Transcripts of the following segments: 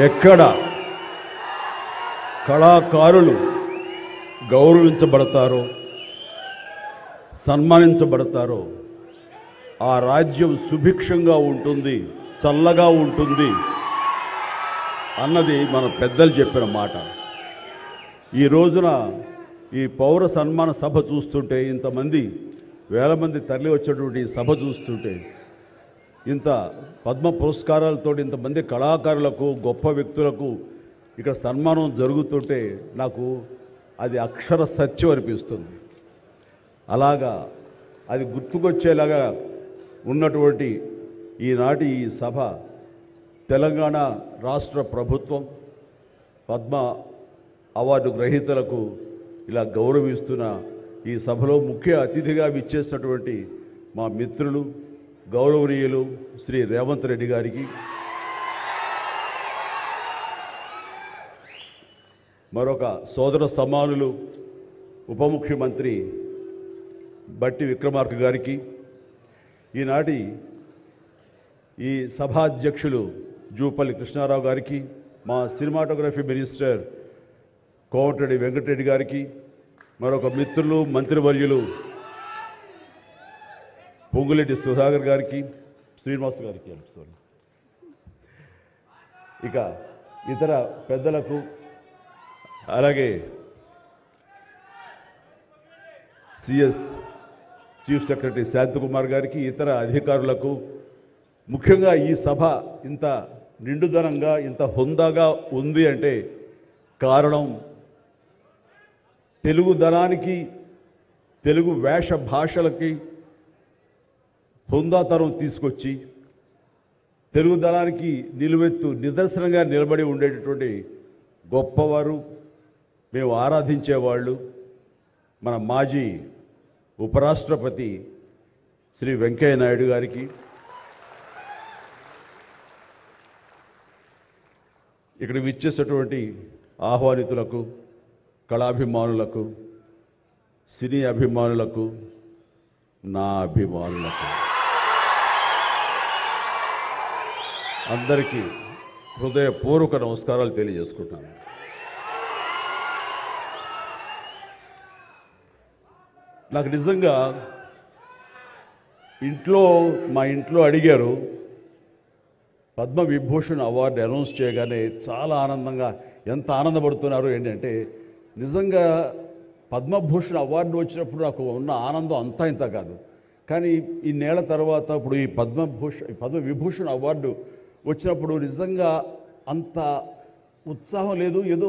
ఎక్కడ కళాకారులు గౌరవించబడతారో సన్మానించబడతారో ఆ రాజ్యం సుభిక్షంగా ఉంటుంది, చల్లగా ఉంటుంది అన్నది మన పెద్దలు చెప్పిన మాట. ఈ రోజున ఈ పౌర సన్మాన సభ చూస్తుంటే, ఇంతమంది వేల మంది తరలి వచ్చేటువంటి సభ చూస్తుంటే, ఇంత పద్మ పురస్కారాలతో ఇంతమంది కళాకారులకు గొప్ప వ్యక్తులకు ఇక్కడ సన్మానం జరుగుతుంటే నాకు అది అక్షర సత్యం అనిపిస్తుంది. అలాగా అది గుర్తుకొచ్చేలాగా ఉన్నటువంటి ఈనాటి ఈ సభ తెలంగాణ రాష్ట్ర ప్రభుత్వం పద్మ అవార్డు గ్రహీతలకు ఇలా గౌరవిస్తున్న ఈ సభలో ముఖ్య అతిథిగా విచ్చేసినటువంటి మా మిత్రులు గౌరవనీయులు శ్రీ రేవంత్ రెడ్డి గారికి, మరొక సోదర సమానులు ఉప ముఖ్యమంత్రి బట్టి విక్రమార్క గారికి, ఈనాటి ఈ సభాధ్యక్షులు జూపల్లి కృష్ణారావు గారికి, మా సినిమాటోగ్రఫీ మినిస్టర్ కోమటిరెడ్డి వెంకటరెడ్డి గారికి, మరొక మిత్రులు మంత్రివర్యులు పొంగులేటి సుధాకర్ గారికి, శ్రీనివాస్ గారికి, ఇక ఇతర పెద్దలకు, అలాగే సిఎస్ చీఫ్ సెక్రటరీ శాంతకుమార్ గారికి, ఇతర అధికారులకు, ముఖ్యంగా ఈ సభ ఇంత నిండుదనంగా ఇంత హుందాగా ఉంది అంటే కారణం తెలుగుదనానికి, తెలుగు వేష భాషలకి హుందాతనం తీసుకొచ్చి తెలుగుదనానికి నిలువెత్తు నిదర్శనంగా నిలబడి ఉండేటటువంటి గొప్పవారు, మేము ఆరాధించేవాళ్ళు మన మాజీ ఉపరాష్ట్రపతి శ్రీ వెంకయ్య నాయుడు గారికి, ఇక్కడ విచ్చేసేటువంటి ఆహ్వానితులకు, కళాభిమానులకు, సినీ అభిమానులకు, నా అభిమానులకు అందరికీ హృదయపూర్వక నమస్కారాలు తెలియజేసుకుంటాను. నాకు నిజంగా మా ఇంట్లో అడిగారు, పద్మ విభూషణ్ అవార్డు అనౌన్స్ చేయగానే చాలా ఆనందంగా, ఎంత ఆనందపడుతున్నారు ఏంటంటే, నిజంగా పద్మభూషణ్ అవార్డు వచ్చినప్పుడు నాకు ఉన్న ఆనందం అంతా ఇంత కాదు. కానీ ఇన్నేళ్ల తర్వాత ఇప్పుడు ఈ పద్మ విభూషణ్ అవార్డు వచ్చినప్పుడు నిజంగా అంత ఉత్సాహం లేదు. ఏదో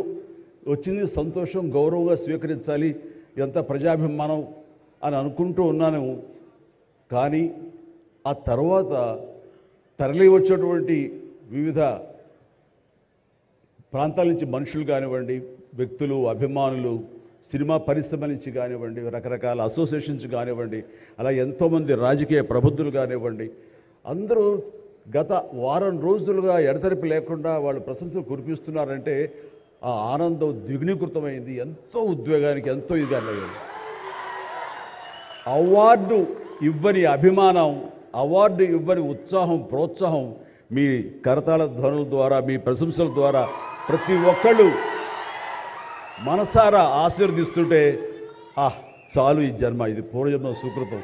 వచ్చింది, సంతోషం, గౌరవంగా స్వీకరించాలి, ఎంత ప్రజాభిమానం అని అనుకుంటూ ఉన్నాను. కానీ ఆ తర్వాత తరలి వచ్చేటువంటి వివిధ ప్రాంతాల నుంచి మనుషులు కానివ్వండి, వ్యక్తులు, అభిమానులు, సినిమా పరిశ్రమ నుంచి కానివ్వండి, రకరకాల అసోసియేషన్స్ కానివ్వండి, అలా ఎంతోమంది రాజకీయ ప్రబుద్ధులు కానివ్వండి, అందరూ గత వారం రోజులుగా ఎడతెరిపి లేకుండా వాళ్ళు ప్రశంసలు కురిపిస్తున్నారంటే ఆ ఆనందం ద్విగుణీకృతమైంది. ఎంతో ఉద్వేగానికి, ఎంతో ఇదిగా అయ్యింది. అవార్డు ఇవ్వని అభిమానం, అవార్డు ఇవ్వని ఉత్సాహం, ప్రోత్సాహం మీ కరతాళ ధ్వనుల ద్వారా, మీ ప్రశంసల ద్వారా ప్రతి ఒక్కళ్ళు మనసారా ఆశీర్వదిస్తుంటే, చాలు ఈ జన్మ, ఇది పూర్వజన్మ సుకృతం,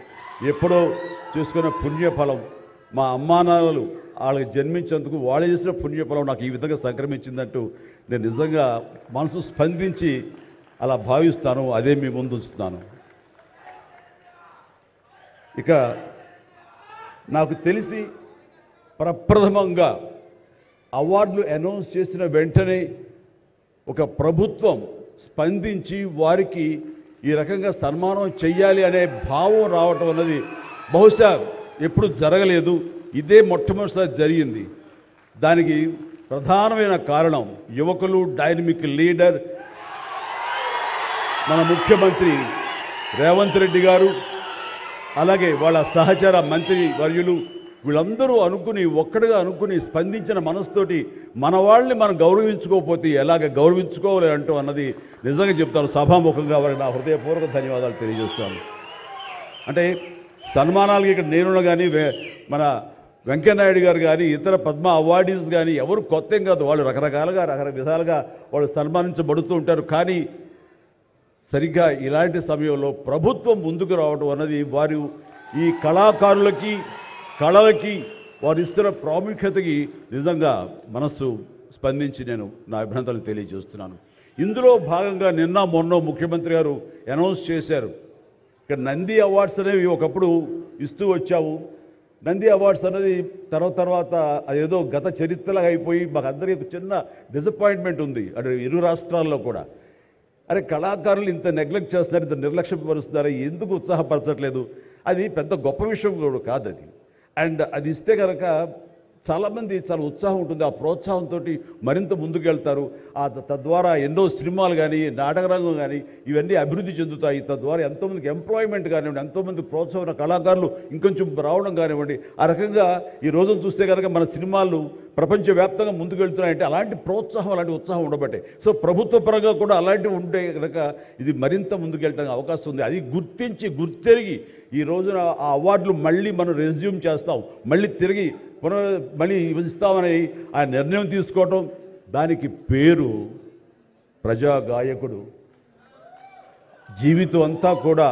ఎప్పుడో చేసుకున్న పుణ్యఫలం, మా అమ్మానాన్నలు వాళ్ళకి జన్మించేందుకు వాళ్ళు చేసిన పుణ్యఫలం నాకు ఈ విధంగా సంక్రమించిందంటూ నేను నిజంగా మనసు స్పందించి అలా భావిస్తాను. అదే మీ ముందు ఉంచుతున్నాను. ఇక నాకు తెలిసి ప్రప్రథమంగా అవార్డులు అనౌన్స్ చేసిన వెంటనే ఒక ప్రభుత్వం స్పందించి వారికి ఈ రకంగా సన్మానం చెయ్యాలి అనే భావం రావటం అన్నది బహుశా ఎప్పుడు జరగలేదు. ఇదే మొట్టమొదటిసారి జరిగింది. దానికి ప్రధానమైన కారణం యువకులు, డైనమిక్ లీడర్ మన ముఖ్యమంత్రి రేవంత్ రెడ్డి గారు, అలాగే వాళ్ళ సహచర మంత్రి వర్యులు, వీళ్ళందరూ ఒక్కడిగా అనుకుని స్పందించిన మనసుతోటి మన వాళ్ళని మనం గౌరవించుకోకపోతే ఎలాగ గౌరవించుకోవాలి అంటూ అన్నది నిజంగా చెప్తాను. సభాముఖంగా వారికి నా హృదయపూర్వక ధన్యవాదాలు తెలియజేస్తాను. అంటే సన్మానాలకి ఇక్కడ నేనున్న కానీ మన వెంకయ్యనాయుడు గారు కానీ ఇతర పద్మ అవార్డీస్ కానీ ఎవరు కొత్త ఏం కాదు, వాళ్ళు రకరకాలుగా విధాలుగా వాళ్ళు సన్మానించబడుతూ ఉంటారు. కానీ సరిగ్గా ఇలాంటి సమయంలో ప్రభుత్వం ముందుకు రావడం అన్నది వారు ఈ కళాకారులకి కళలకి వారు ఇస్తున్న ప్రాముఖ్యతకి నిజంగా మనస్సు స్పందించి నేను నా అభినందనలు తెలియజేస్తున్నాను. ఇందులో భాగంగా నిన్న మొన్న ముఖ్యమంత్రి గారు అనౌన్స్ చేశారు, ఇక్కడ నంది అవార్డ్స్ అనేవి ఒకప్పుడు ఇస్తూ వచ్చాము. నంది అవార్డ్స్ అనేది తర్వాత అదేదో గత చరిత్రలాగా అయిపోయి మాకు అందరికీ చిన్న డిసప్పాయింట్మెంట్ ఉంది అటు ఇరు రాష్ట్రాల్లో కూడా. అరే కళాకారులు ఇంత నెగ్లెక్ట్ చేస్తున్నారు, ఇంత నిర్లక్ష్యపరుస్తున్నారు, ఎందుకు ఉత్సాహపరచట్లేదు? అది పెద్ద గొప్ప విషయం కూడా కాదు అది. అండ్ అది ఇస్తే కనుక చాలామంది చాలా ఉత్సాహం ఉంటుంది, ఆ ప్రోత్సాహంతో మరింత ముందుకెళ్తారు. తద్వారా ఎన్నో సినిమాలు కానీ నాటకరంగం కానీ ఇవన్నీ అభివృద్ధి చెందుతాయి. తద్వారా ఎంతోమందికి ఎంప్లాయ్మెంట్ కానివ్వండి, ఎంతోమంది ప్రోత్సాహం కళాకారులు ఇంకొంచెం రావడం కానివ్వండి. ఆ రకంగా ఈ రోజున చూస్తే కనుక మన సినిమాలు ప్రపంచవ్యాప్తంగా ముందుకెళ్తున్నాయంటే అలాంటి ప్రోత్సాహం అలాంటి ఉత్సాహం ఉండబట్టే. సో ప్రభుత్వ పరంగా కూడా అలాంటివి ఉంటే కనుక ఇది మరింత ముందుకెళ్ళడానికి అవకాశం ఉంది. అది గుర్తెరిగి ఈ రోజున ఆ అవార్డులు మళ్ళీ మనం రెజ్యూమ్ చేస్తాం, మళ్ళీ తిరిగి మళ్ళీ ఇస్తామని ఆ నిర్ణయం తీసుకోవటం, దానికి పేరు ప్రజాగాయకుడు. జీవితం అంతా కూడా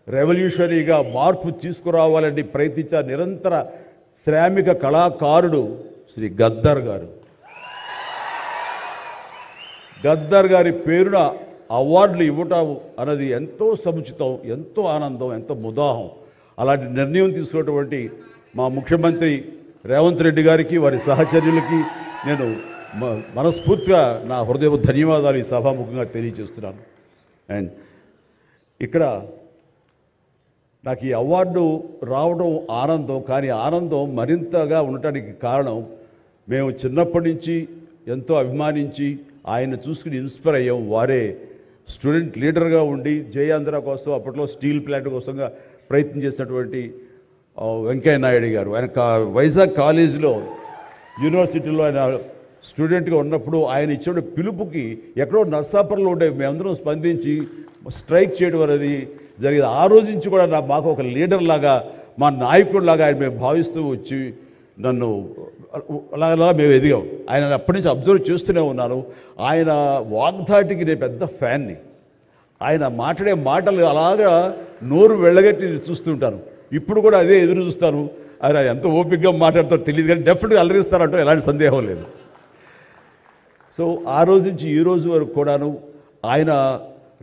రెవల్యూషనరీగా మార్పు తీసుకురావాలని ప్రయత్నించే నిరంతర శ్రామిక కళాకారుడు శ్రీ గద్దర్ గారు. గద్దర్ గారి పేరున అవార్డులు ఇవ్వటం అన్నది ఎంతో సముచితం, ఎంతో ఆనందం, ఎంతో ముదాహం. అలాంటి నిర్ణయం తీసుకున్నటువంటి మా ముఖ్యమంత్రి రేవంత్ రెడ్డి గారికి వారి సహచర్యులకి నేను మనస్ఫూర్తిగా నా హృదయ ధన్యవాదాలు ఈ సభాముఖంగా తెలియజేస్తున్నాను. అండ్ ఇక్కడ నాకు ఈ అవార్డు రావడం ఆనందం, కానీ ఆనందం మరింతగా ఉండటానికి కారణం మేము చిన్నప్పటి నుంచి ఎంతో అభిమానించి ఆయన చూసుకుని ఇన్స్పైర్ అయ్యాం. వారే స్టూడెంట్ లీడర్గా ఉండి జయాంధ్ర కోసం అప్పట్లో స్టీల్ ప్లాంట్ కోసంగా ప్రయత్నం చేసినటువంటి వెంకయ్యనాయుడు గారు. ఆయన వైజాగ్ కాలేజీలో యూనివర్సిటీలో ఆయన స్టూడెంట్గా ఉన్నప్పుడు ఆయన ఇచ్చిన పిలుపుకి ఎక్కడో నర్సాపురంలో ఉండే మేమందరం స్పందించి స్ట్రైక్ చేయడం అనేది జరిగింది. ఆ రోజు నుంచి కూడా మాకు ఒక లీడర్ లాగా, మా నాయకుడిలాగా ఆయన మేము భావిస్తూ వచ్చి నన్ను అలాగా మేము ఎదిగాం. ఆయన అప్పటి నుంచి అబ్జర్వ్ చేస్తూనే ఉన్నాను. ఆయన వాగ్ధాటికి నేను పెద్ద ఫ్యాన్ని. ఆయన మాట్లాడే మాటలు అలాగా నోరు వెళ్ళగట్టి చూస్తుంటాను. ఇప్పుడు కూడా అదే ఎదురు చూస్తాను. ఆయన ఎంత ఓపికగా మాట్లాడతారో తెలియదు, కానీ డెఫినెట్గా అలరిస్తారంటూ ఎలాంటి సందేహం లేదు. సో ఆ రోజు నుంచి ఈ రోజు వరకు కూడాను ఆయన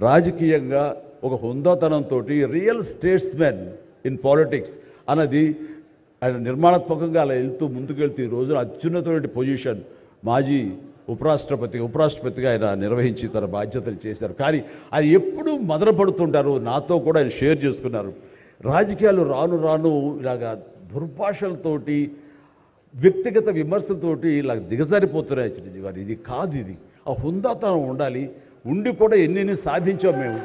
రాజకీయంగా ఒక హుందాతనంతో రియల్ స్టేట్స్మెన్ ఇన్ పాలిటిక్స్ అన్నది ఆయన నిర్మాణాత్మకంగా అలా ముందుకెళ్తూ ఈ రోజున అత్యున్నతమైన పొజిషన్ మాజీ ఉపరాష్ట్రపతిగా ఆయన నిర్వహించి తన బాధ్యతలు చేశారు. కానీ ఆయన ఎప్పుడూ మదనపడుతుంటారు. నాతో కూడా ఆయన షేర్ చేసుకున్నారు. రాజకీయాలు రాను ఇలాగా దుర్భాషలతోటి వ్యక్తిగత విమర్శలతోటి ఇలా దిగజారిపోతున్నాయి చిరంజీవి గారు. ఇది కాదు, ఇది ఆ హుందాతనం ఉండాలి. ఉండి కూడా ఎన్ని సాధించాం మేము.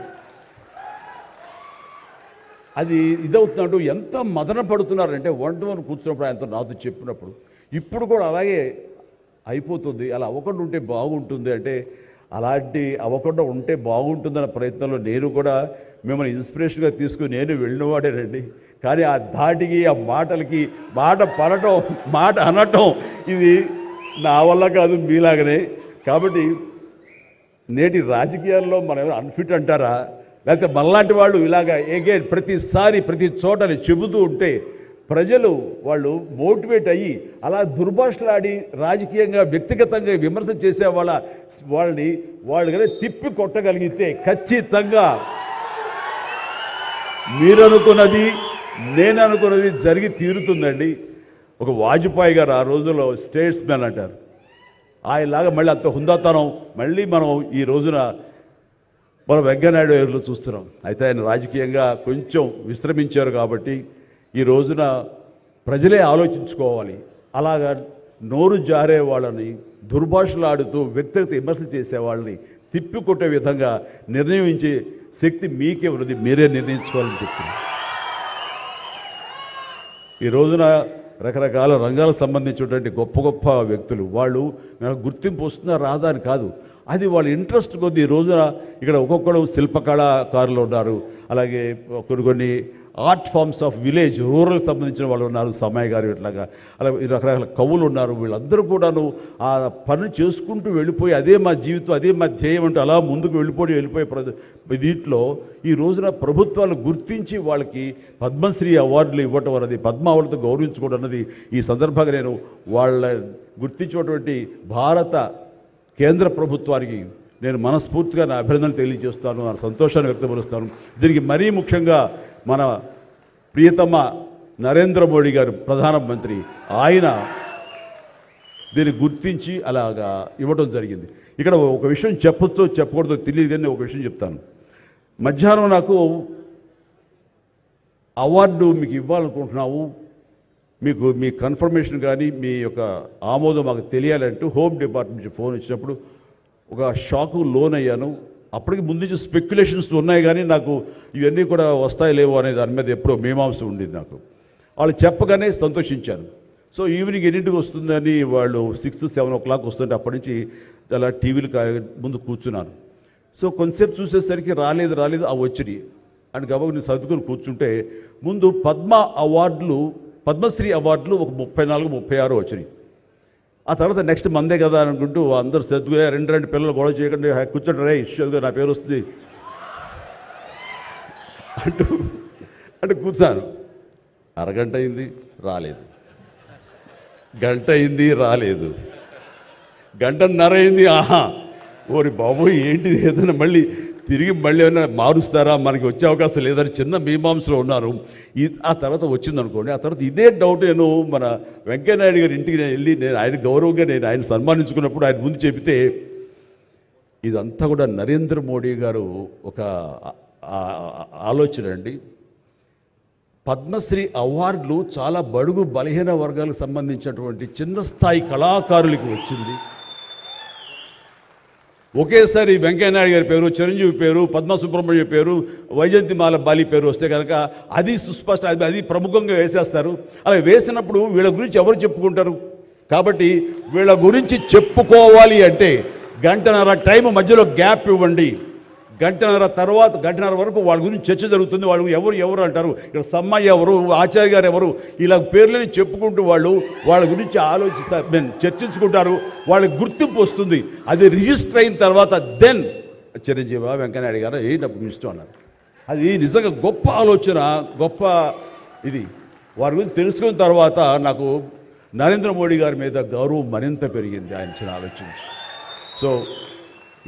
అది ఇదవుతున్నట్టు ఎంత మదన పడుతున్నారంటే వన్ కూర్చున్నప్పుడు ఆయనతో నాతో చెప్పినప్పుడు ఇప్పుడు కూడా అలాగే అయిపోతుంది. అలా అవ్వకుండా ఉంటే బాగుంటుంది అంటే అలాంటి అవ్వకుండా ఉంటే బాగుంటుందన్న ప్రయత్నంలో నేను కూడా మిమ్మల్ని ఇన్స్పిరేషన్గా తీసుకుని నేను వెళ్ళినవాడేనండి. కానీ ఆ ధాటికి ఆ మాటలకి మాట పడటం మాట అనటం ఇది నా వల్ల కాదు, మీలాగనే. కాబట్టి నేటి రాజకీయాల్లో మనం అన్ఫిట్ అంటారా, లేకపోతే మనలాంటి వాళ్ళు ఇలాగా ఎగైన్ ప్రతిసారి ప్రతి చోటని చెబుతూ ఉంటే ప్రజలు వాళ్ళు మోటివేట్ అయ్యి అలా దుర్భాషలాడి రాజకీయంగా వ్యక్తిగతంగా విమర్శ చేసే వాళ్ళని కానీ తిప్పి కొట్టగలిగితే ఖచ్చితంగా మీరనుకున్నది నేను అనుకున్నది జరిగి తీరుతుందండి. ఒక వాజ్పేయి గారు ఆ రోజుల్లో స్టేట్స్మెన్ అంటారు. ఆయనలాగా మళ్ళీ అంత హుందాతనం మళ్ళీ మనం ఈ రోజున మనం వెంకయ్యనాయుడు గారిలో చూస్తున్నాం. అయితే ఆయన రాజకీయంగా కొంచెం విశ్రమించారు కాబట్టి ఈ రోజున ప్రజలే ఆలోచించుకోవాలి. అలాగా నోరు జారే వాళ్ళని దుర్భాషలాడుతూ వ్యక్తిగత విమర్శలు చేసేవాళ్ళని తిప్పికొట్టే విధంగా నిర్ణయించే శక్తి మీకే ఉన్నది, మీరే నిర్ణయించుకోవాలని చెప్తున్నారు. ఈ రోజున రకరకాల రంగాలకు సంబంధించినటువంటి గొప్ప గొప్ప వ్యక్తులు వాళ్ళు గుర్తింపు వస్తుందా రాదా అని కాదు, అది వాళ్ళ ఇంట్రెస్ట్ కొద్ది. ఈ రోజున ఇక్కడ ఒక్కొక్కరు శిల్పకళాకారులు ఉన్నారు, అలాగే కొన్ని art forms of village rural సంబంధించిన వాళ్ళు ఉన్నారు, సమయ గారు ఇట్లాగా అలా రకరకాల కవులు ఉన్నారు. వీళ్ళందరూ కూడాను ఆ పని చేసుకుంటూ వెళ్ళిపోయి అదే మా జీవితం, అదే మా ధ్యేయం అంటూ అలా ముందుకు వెళ్ళిపోయి దీంట్లో ఈ రోజున ప్రభుత్వాలు గుర్తించి వాళ్ళకి పద్మశ్రీ అవార్డులు ఇవ్వటం అన్నది, పద్మ అవార్డుతో గౌరవించుకోవడం అన్నది ఈ సందర్భంగా నేను వాళ్ళ గుర్తించినటువంటి భారత కేంద్ర ప్రభుత్వానికి నేను మనస్ఫూర్తిగా నా అభినందనలు తెలియజేస్తాను, నా సంతోషాన్ని వ్యక్తపరుస్తాను. దీనికి మరీ ముఖ్యంగా మన ప్రియతమ నరేంద్ర మోడీ గారు ప్రధానమంత్రి, ఆయన దీన్ని గుర్తించి అలాగా ఇవ్వడం జరిగింది. ఇక్కడ ఒక విషయం చెప్పొచ్చో చెప్పకూడదో తెలియదు, కానీ ఒక విషయం చెప్తాను. మధ్యాహ్నం నాకు అవార్డు మీకు ఇవ్వాలనుకుంటున్నాము, మీకు మీ కన్ఫర్మేషన్ కానీ మీ యొక్క ఆమోదం మాకు తెలియాలంటూ హోమ్ డిపార్ట్మెంట్ నుంచి ఫోన్ ఇచ్చినప్పుడు ఒక షాకు లోన్ అయ్యాను. అప్పటికి ముందు నుంచి స్పెక్యులేషన్స్ ఉన్నాయి, కానీ నాకు ఇవన్నీ కూడా వస్తాయి లేవో అనే దాని మీద ఎప్పుడో మీమాంస ఉండేది నాకు. వాళ్ళు చెప్పగానే సంతోషించాను. సో ఈవినింగ్ ఎన్నింటికి వస్తుందని వాళ్ళు 6-7 o'clock వస్తుంటే అప్పటి నుంచి అలా టీవీలు ముందు కూర్చున్నాను. సో కొంతసేపు చూసేసరికి రాలేదు ఆ వచ్చినాయి అని గబగబా నేను సర్దుకొని కూర్చుంటే ముందు పద్మశ్రీ అవార్డులు ఒక 34-36 వచ్చినాయి. ఆ తర్వాత నెక్స్ట్ మందే కదా అనుకుంటూ అందరూ సర్దుగా రెండు పిల్లలు గొడవ చేయకుండా కూర్చోండి రే ఇష్యూగా నా పేరు వస్తుంది అంటే కూర్చాను. అరగంట అయింది రాలేదు, గంట అయింది రాలేదు, గంటన్నర అయింది. ఓరి బాబోయ్ ఏంటిది, ఏదైనా మళ్ళీ ఏమైనా మారుస్తారా, మనకి వచ్చే అవకాశం లేదని చిన్న మీమాంసలో ఉన్నారు. ఆ తర్వాత వచ్చిందనుకోండి. ఆ తర్వాత ఇదే డౌట్ నేను మన వెంకయ్యనాయుడు గారి ఇంటికి వెళ్ళి నేను ఆయన గౌరవంగా ఆయన సన్మానించుకున్నప్పుడు ఆయన ముందు చెబితే ఇదంతా కూడా నరేంద్ర మోడీ గారు ఒక ఆలోచన అండి. పద్మశ్రీ అవార్డులు చాలా బడుగు బలహీన వర్గాలకు సంబంధించినటువంటి చిన్న స్థాయి కళాకారులకు వచ్చింది. ఒకేసారి వెంకయ్యనాయుడు గారి పేరు, చిరంజీవి పేరు, పద్మ సుబ్రహ్మణ్యం పేరు, వైజయంతిమాల బాలి పేరు వస్తే కనుక అది సుస్పష్ట, అది ప్రముఖంగా వేసేస్తారు. అలా వేసినప్పుడు వీళ్ళ గురించి ఎవరు చెప్పుకుంటారు? కాబట్టి వీళ్ళ గురించి చెప్పుకోవాలి అంటే గంటన్నర టైం మధ్యలో గ్యాప్ ఇవ్వండి. గంటన్నర వరకు వాళ్ళ గురించి చర్చ జరుగుతుంది. వాళ్ళు ఎవరు అంటారు, ఇక్కడ సమ్మయ్య ఎవరు, ఆచార్య గారు ఎవరు, ఇలా పేర్లని చెప్పుకుంటూ వాళ్ళ గురించి ఆలోచిస్తారు, చర్చించుకుంటారు. వాళ్ళకి గుర్తింపు వస్తుంది. అది రిజిస్టర్ అయిన తర్వాత దెన్ చిరంజీవి వెంకయ్యనాయుడు గారు డబ్బు ఇష్టం అన్నారు. అది నిజంగా గొప్ప ఆలోచన, గొప్ప ఇది. వారి గురించి తెలుసుకున్న తర్వాత నాకు నరేంద్ర మోడీ గారి మీద గౌరవం మరింత పెరిగింది ఆయన చిన్న ఆలోచించి. సో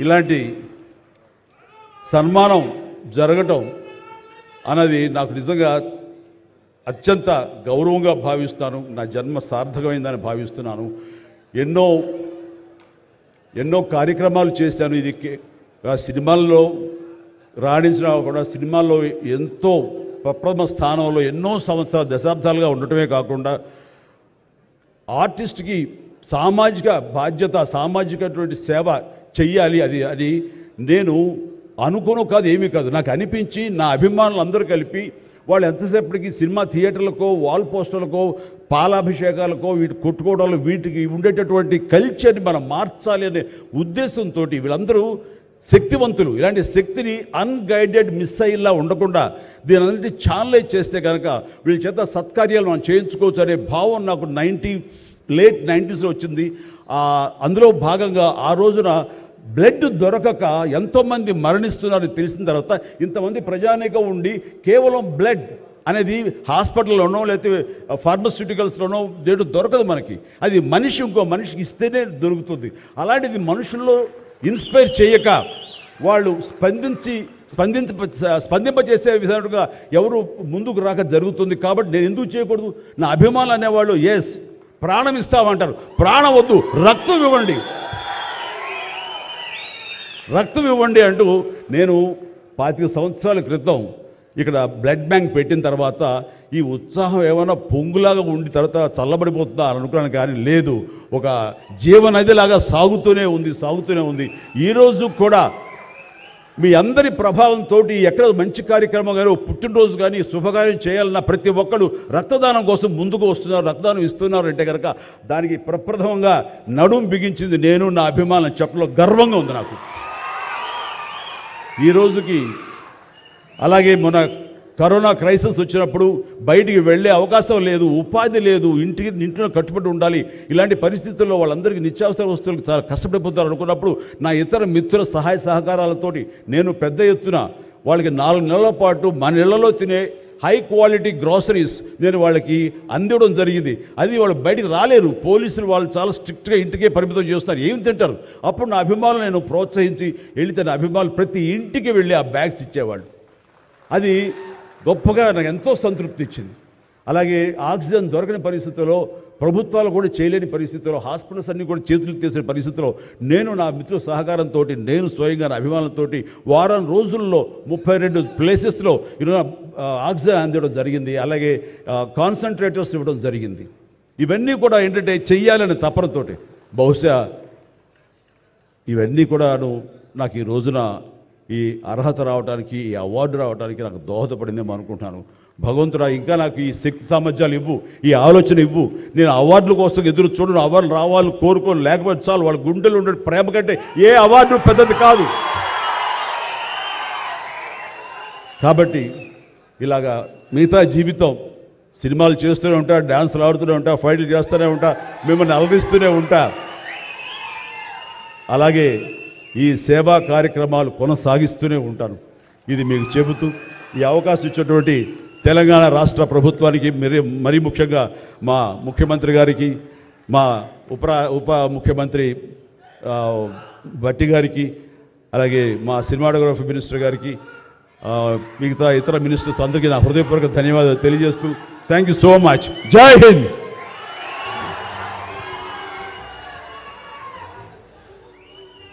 ఇలాంటి సన్మానం జరగటం అన్నది నాకు నిజంగా అత్యంత గౌరవంగా భావిస్తాను. నా జన్మ సార్థకమైందని భావిస్తున్నాను. ఎన్నో కార్యక్రమాలు చేశాను. ఇది సినిమాల్లో రాణించినా కూడా సినిమాల్లో ఎంతో ప్రప్రథమ స్థానంలో ఎన్నో సంవత్సరాలు దశాబ్దాలుగా ఉండటమే కాకుండా ఆర్టిస్ట్కి సామాజిక బాధ్యత, సామాజికటువంటి సేవ చెయ్యాలి. అది నేను అనుకోను కాదు, ఏమీ కాదు, నాకు అనిపించి నా అభిమానులు అందరూ కలిపి వాళ్ళు ఎంతసేపటికి సినిమా థియేటర్లకో వాల్ పోస్టర్లకో పాలాభిషేకాలకో వీటి కొట్టుకోవడాలు వీటికి ఉండేటటువంటి కల్చర్ని మనం మార్చాలి అనే ఉద్దేశంతో వీళ్ళందరూ శక్తివంతులు. ఇలాంటి శక్తిని అన్గైడెడ్ మిస్సైల్లా ఉండకుండా దీని అన్నింటి ఛానలైజ్ చేస్తే కనుక వీళ్ళ చేత సత్కార్యాలు మనం చేయించుకోవచ్చు అనే భావం నాకు లేట్ 90s వచ్చింది. అందులో భాగంగా ఆ రోజున బ్లడ్ దొరకక ఎంతోమంది మరణిస్తున్నారని తెలిసిన తర్వాత ఇంతమంది ప్రజానీకం ఉండి కేవలం బ్లడ్ అనేది హాస్పిటల్లోనో లేకపోతే ఫార్మస్యూటికల్స్లోనో దేడు దొరకదు మనకి. అది మనిషి ఇంకో మనిషికి ఇస్తేనే దొరుకుతుంది. అలాంటిది మనుషుల్లో ఇన్స్పైర్ చేయక వాళ్ళు స్పందింపచేసే విధంగా ఎవరు ముందుకు రాక జరుగుతుంది. కాబట్టి నేను ఎందుకు చేయకూడదు? నా అభిమానులు అనేవాళ్ళు ఎస్ ప్రాణం ఇస్తామంటారు. ప్రాణం వద్దు, రక్తం ఇవ్వండి అంటూ నేను 25 సంవత్సరాల క్రితం ఇక్కడ బ్లడ్ బ్యాంక్ పెట్టిన తర్వాత ఈ ఉత్సాహం ఏమైనా పొంగులాగా ఉండి తర్వాత చల్లబడిపోతుందా అని అనుకున్నాను. కానీ లేదు, ఒక జీవనదిలాగా సాగుతూనే ఉంది. ఈరోజు కూడా మీ అందరి ప్రభావంతో ఎక్కడ మంచి కార్యక్రమం కానీ పుట్టినరోజు కానీ శుభకార్యం చేయాలన్న ప్రతి ఒక్కరు రక్తదానం కోసం ముందుకు వస్తున్నారు, రక్తదానం ఇస్తున్నారు అంటే కనుక దానికి ప్రప్రథమంగా నడుం బిగించింది నేను, నా అభిమానం చెప్పలో గర్వంగా ఉంది నాకు ఈ రోజుకి. అలాగే మన కరోనా క్రైసిస్ వచ్చినప్పుడు బయటికి వెళ్ళే అవకాశం లేదు, ఉపాధి లేదు, ఇంట్లో కట్టుబడి ఉండాలి. ఇలాంటి పరిస్థితుల్లో వాళ్ళందరికీ నిత్యావసర వస్తువులకు చాలా కష్టపడిపోతారు అనుకున్నప్పుడు నా ఇతర మిత్రుల సహాయ సహకారాలతోటి నేను పెద్ద ఎత్తున వాళ్ళకి 4 నెలల పాటు మన ఇళ్లలో తినే హై క్వాలిటీ గ్రాసరీస్ నేను వాళ్ళకి అందివ్వడం జరిగింది. అది వాళ్ళు బయటికి రాలేరు, పోలీసులు వాళ్ళు చాలా స్ట్రిక్ట్గా ఇంటికే పరిమితం చేస్తారు, ఏం తింటారు. అప్పుడు నా అభిమానులు నేను ప్రోత్సహించి వెళితే నా అభిమానులు ప్రతి ఇంటికి వెళ్ళి ఆ బ్యాగ్స్ ఇచ్చేవాళ్ళు. అది గొప్పగా నాకు ఎంతో సంతృప్తి ఇచ్చింది. అలాగే ఆక్సిజన్ దొరకని పరిస్థితుల్లో, ప్రభుత్వాలు కూడా చేయలేని పరిస్థితుల్లో, హాస్పిటల్స్ అన్నీ కూడా చేతులు తీసిన పరిస్థితుల్లో నేను నా మిత్రుల సహకారంతో, నేను స్వయంగా నా అభిమానులతో వారం రోజుల్లో 32 ప్లేసెస్లో ఈరోజు ఆక్సిజన్ అందివ్వడం జరిగింది. అలాగే కాన్సన్ట్రేటర్స్ ఇవ్వడం జరిగింది. ఇవన్నీ కూడా ఏంటంటే చెయ్యాలనే తపనతోటి, బహుశా ఇవన్నీ కూడాను నాకు ఈ రోజున ఈ అర్హత రావడానికి, ఈ అవార్డు రావడానికి నాకు దోహదపడిందేమో అనుకుంటున్నాను. భగవంతుడా ఇంకా నాకు ఈ శక్తి సామర్థ్యాలు ఇవ్వు, ఈ ఆలోచన ఇవ్వు. నేను అవార్డుల కోసం ఎదురు చూడను, అవార్డులు రావాలని కోరుకోను, లేకపోతే చాలు. వాళ్ళ గుండెలు ఉండే ప్రేమ కంటే ఏ అవార్డు పెద్దది కాదు. కాబట్టి ఇలాగా మిగతా జీవితం సినిమాలు చేస్తూనే ఉంటా, డ్యాన్సులు ఆడుతూనే ఉంటా, ఫైట్లు చేస్తూనే ఉంటా, మిమ్మల్ని అలరిస్తూనే ఉంటా. అలాగే ఈ సేవా కార్యక్రమాలు కొనసాగిస్తూనే ఉంటాను. ఇది మీకు చెబుతూ ఈ అవకాశం ఇచ్చినటువంటి తెలంగాణ రాష్ట్ర ప్రభుత్వానికి, మరీ ముఖ్యంగా మా ముఖ్యమంత్రి గారికి, మా ఉప ముఖ్యమంత్రి భట్టి గారికి, అలాగే మా సినిమాటోగ్రఫీ మినిస్టర్ గారికి, మిగతా ఇతర మినిస్టర్స్ అందరికీ నా హృదయపూర్వక ధన్యవాదాలు తెలియజేస్తూ థ్యాంక్ యూ సో మచ్. జై హింద్.